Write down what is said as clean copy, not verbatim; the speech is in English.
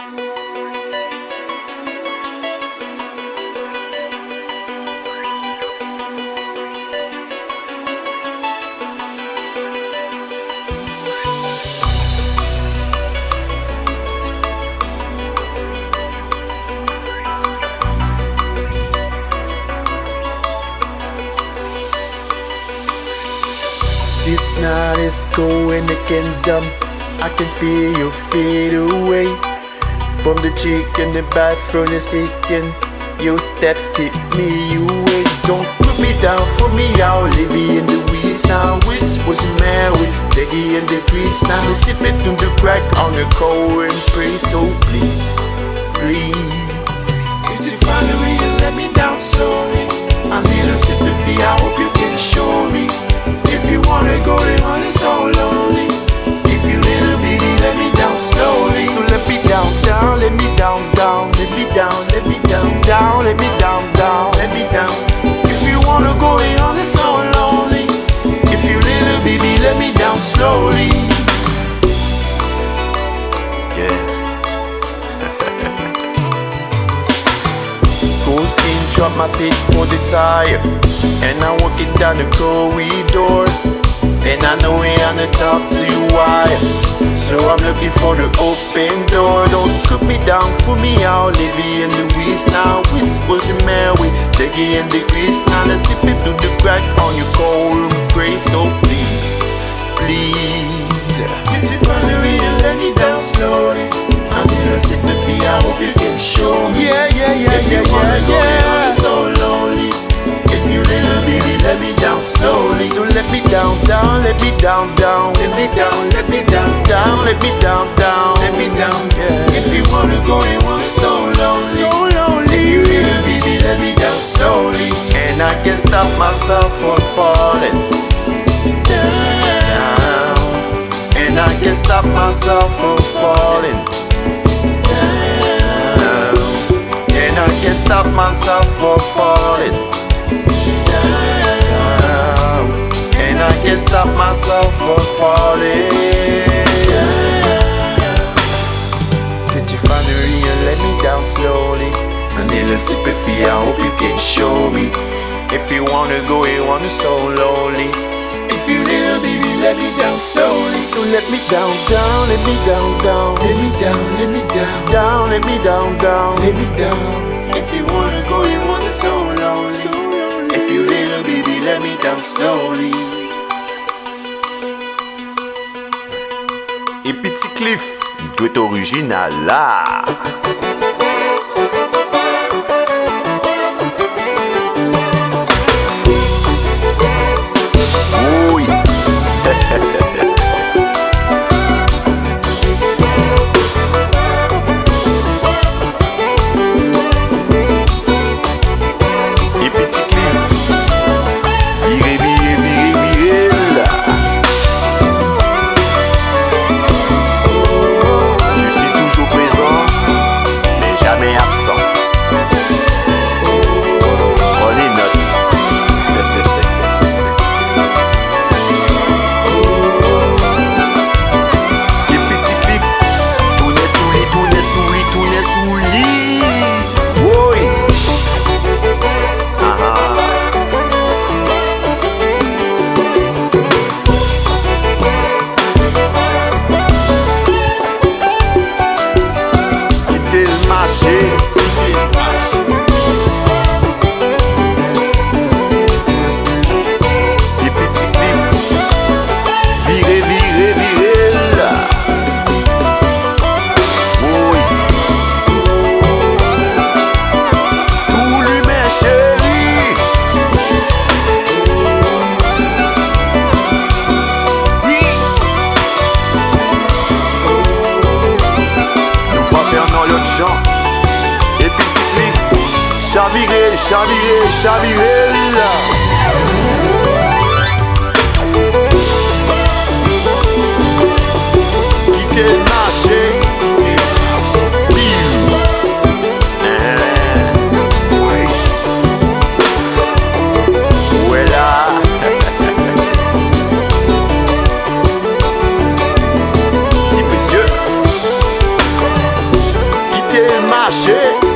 This night is going to kingdom. I can feel you fade away. From the chick in the bathroom, you're seeking. Your steps keep me away. Don't put me down for me, I'll leave you in the weeds now. Wish was married, Peggy in the grease. Now me sip it through the crack on the cold and pray. So please, please, if you find a way, you let me down slowly. I need a sympathy, I hope you can show me. If you wanna go, then honey, so lonely. If you little baby, let me down slowly. So let me down, down, let me down, down, let me down, let me down, down, let me down, down, let me down. If you wanna go, then honey, so lonely. If you little baby, let me down slowly. Yeah. Cold skin, drop my feet for the tire. And I'm walking down the corridor. And I know we on the top to you wire. So I'm looking for the open door. Don't cook me down for me, I'll leave you in the weeds now. Wish was a man with Teggy in the grease. Now let's sip it through the crack on your cold room grace. So please, please, if you find a way and let me down slowly. I need a sympathy, I hope you can show me. Yeah, yeah, yeah, if you wanna go, I'm so lonely. If you little baby, let me down slowly. So let me down, down, let me down, down, let me down, let me down, down, let me down, down, let me down. Yeah. If you wanna go, you wanna so lonely, so lonely. If you little baby, let me down slowly. And I can't stop myself from falling down. And I can't stop myself from falling down. And I can't stop myself from falling down. And I can't stop myself from falling down. Could you find a real let me down slowly? I need a sympathy, I hope you can show me. If you wanna go, you wanna so lonely. If you little baby, let me down slowly. So let me down, down, let me down, down, let me down, let me down, down, let me down, down, let me down. If you wanna go, you wanna so lonely, so lonely. If you little baby, let me down slowly. Et T-CliffKeyz, tout est original là. Oui. Et T-CliffKeyz, virez, virez, virez, virez là. Je suis toujours présent, mais jamais absent. Prends les notes. Et T-CliffKeyz, chaviré, chaviré, chaviré là. Quitter le marché. shit.